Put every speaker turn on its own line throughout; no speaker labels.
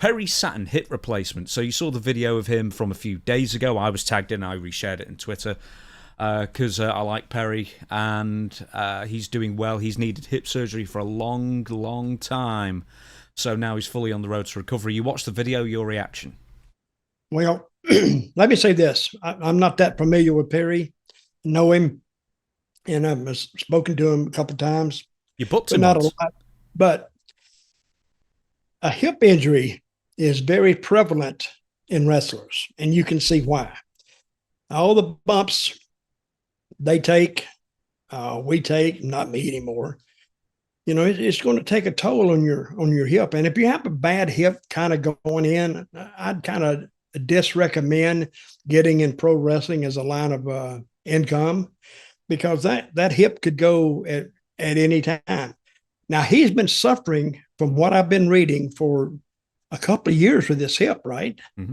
Perry Saturn hip replacement. So you saw the video of him from a few days ago. I was tagged in. I reshared it on Twitter because I like Perry, and he's doing well. He's needed hip surgery for a long, long time. So now he's fully on the road to recovery. You watched the video, your reaction?
Well, let me say this. I'm not that familiar with Perry, know him, and I've spoken to him a couple of times,
You booked
but
him
not a
once.
lot. But a hip injury is very prevalent in wrestlers, and you can see why. All the bumps they take, we take, not me anymore. It's going to take a toll on your hip. And if you have a bad hip kind of going in, I'd kind of disrecommend getting in pro wrestling as a line of income, because that hip could go at any time. Now, he's been suffering from what I've been reading for a couple of years with this hip, right?
Mm-hmm.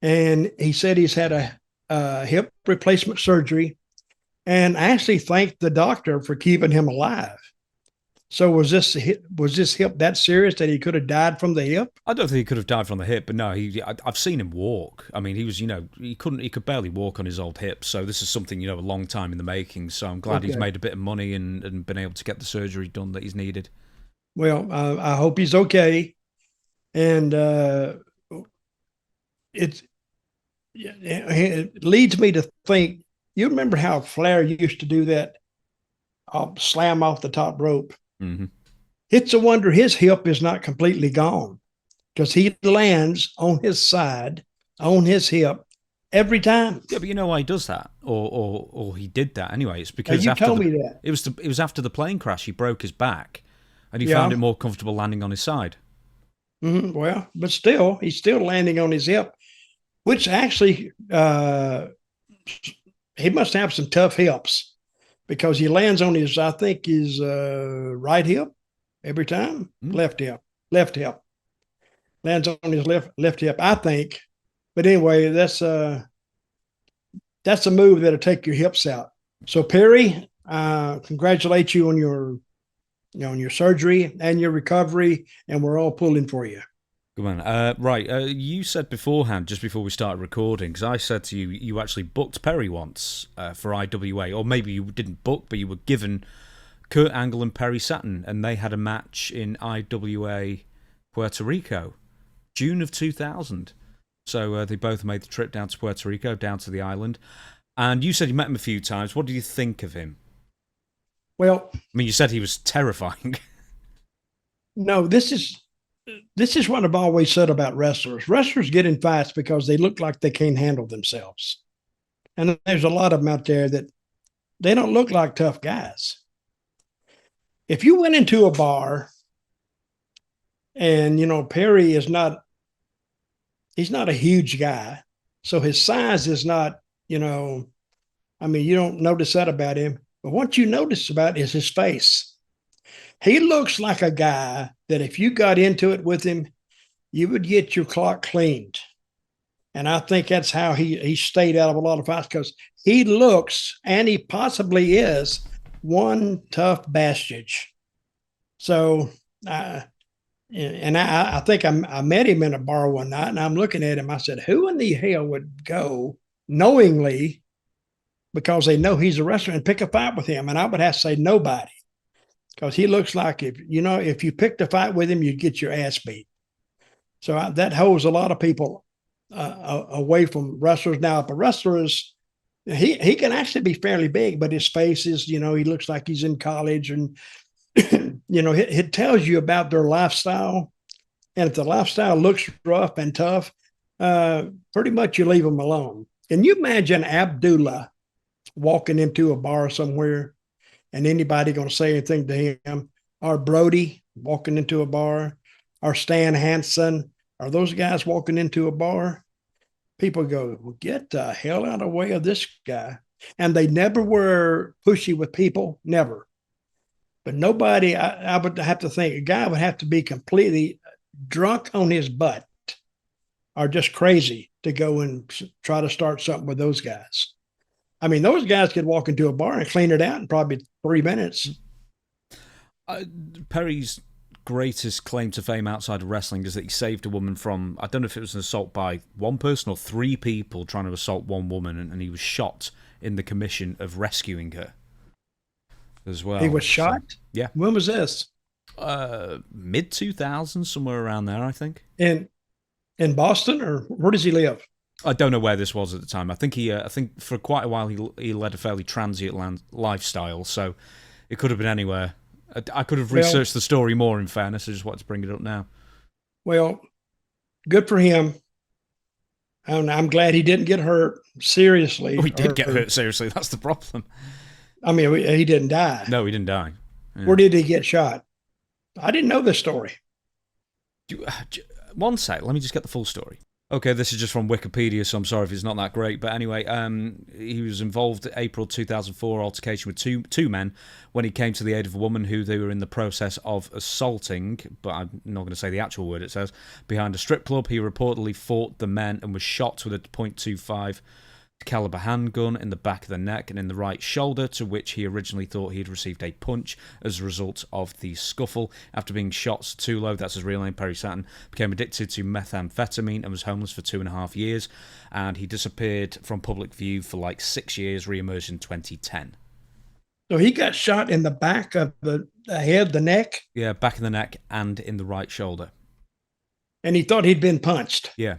And he said he's had a hip replacement surgery, and actually thanked the doctor for keeping him alive. So was this hip that serious that he could have died from the hip?
I don't think he could have died from the hip, but no, I've seen him walk. I mean, he was, he could barely walk on his old hip. So this is something, a long time in the making. So I'm glad he's made a bit of money and been able to get the surgery done that he's needed.
Well, I hope he's okay. And it leads me to think, you remember how Flair used to do that slam off the top rope?
Mm-hmm.
It's a wonder his hip is not completely gone, because he lands on his side, on his hip, every time.
Yeah, but you know why he does that, or he did that anyway. It's because
you told me that
it was after the plane crash. He broke his back, and he found it more comfortable landing on his side.
Mm-hmm. Well, but still, he's still landing on his hip, which actually he must have some tough hips, because he lands on his, I think, his right hip every time. Left hip lands on his left hip, I think. But anyway, that's a move that'll take your hips out. So Perry, congratulate you on your surgery and your recovery, and we're all pulling for you.
Good man. Right, you said beforehand, just before we started recording, because I said to you, you actually booked Perry once for IWA, or maybe you didn't book, but you were given Kurt Angle and Perry Saturn, and they had a match in IWA Puerto Rico, June of 2000. So they both made the trip down to Puerto Rico, down to the island. And you said you met him a few times. What do you think of him?
Well,
I mean, you said he was terrifying.
No, this is what I've always said about wrestlers. Wrestlers get in fights because they look like they can't handle themselves. And there's a lot of them out there that they don't look like tough guys. If you went into a bar and, Perry he's not a huge guy. So his size is not, you don't notice that about him. But what you notice about is his face. He looks like a guy that if you got into it with him, you would get your clock cleaned. And I think that's how he stayed out of a lot of fights, because he looks, and he possibly is, one tough bastard. So, I think I met him in a bar one night, and I'm looking at him. I said, who in the hell would go knowingly, because they know he's a wrestler, and pick a fight with him? And I would have to say nobody, because he looks like if you picked a fight with him, you'd get your ass beat. So that holds a lot of people away from wrestlers. Now, if a wrestler is, he can actually be fairly big, but his face is, he looks like he's in college, and it tells you about their lifestyle. And if the lifestyle looks rough and tough, pretty much you leave them alone. Can you imagine Abdullah walking into a bar somewhere and anybody going to say anything to him? Or Brody walking into a bar, or Stan Hansen, are those guys walking into a bar? People go, well, get the hell out of the way of this guy. And they never were pushy with people, never. But nobody, I would have to think, a guy would have to be completely drunk on his butt or just crazy to go and try to start something with those guys. I mean, those guys could walk into a bar and clean it out in probably 3 minutes.
Perry's greatest claim to fame outside of wrestling is that he saved a woman from, I don't know if it was an assault by one person or three people trying to assault one woman, and he was shot in the commission of rescuing her as well.
He was shot?
So, yeah.
When was this?
Mid 2000s, somewhere around there, I think.
In Boston, or where does he live?
I don't know where this was at the time. I think I think for quite a while he led a fairly transient lifestyle, so it could have been anywhere. I could have researched the story more, in fairness. I just wanted to bring it up now.
Well, good for him. And I'm glad he didn't get hurt seriously.
Oh, he did get hurt seriously. That's the problem.
I mean, he didn't die.
No, he didn't die.
Yeah. Where did he get shot? I didn't know this story.
One sec. Let me just get the full story. Okay, this is just from Wikipedia, so I'm sorry if it's not that great. But anyway, he was involved in April 2004 altercation with two men when he came to the aid of a woman who they were in the process of assaulting, but I'm not going to say the actual word it says, behind a strip club. He reportedly fought the men and was shot with a .25 caliber handgun in the back of the neck and in the right shoulder, to which he originally thought he had received a punch as a result of the scuffle. After being shot, Tulo, that's his real name, Perry Saturn, became addicted to methamphetamine and was homeless for 2.5 years, and he disappeared from public view for like 6 years, re-emerged in 2010.
So he got shot in the back of the head, the neck?
Yeah, back of the neck and in the right shoulder.
And he thought he'd been punched?
Yeah.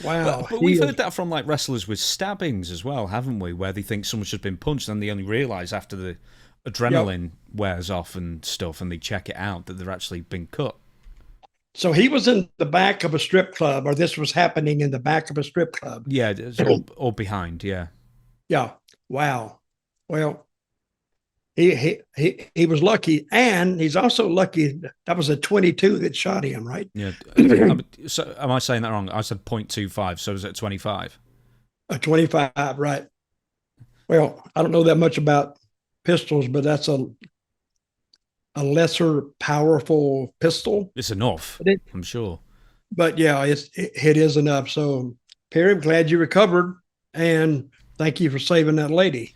Wow.
But we've heard that from like wrestlers with stabbings as well, haven't we? Where they think someone's just been punched and they only realise after the adrenaline wears off and stuff and they check it out that they've actually been cut.
So he was in the back of a strip club, or this was happening in the back of a strip club?
Yeah, or behind, yeah.
Yeah. Wow. Well, he was lucky, and he's also lucky that was a 22 that shot him, right?
Yeah. So am I saying that wrong? I said .25, so is it 25?
A 25, right. Well, I don't know that much about pistols, but that's a lesser powerful pistol.
It's enough, I'm sure.
But yeah, it is enough. So, Perry, I'm glad you recovered, and thank you for saving that lady.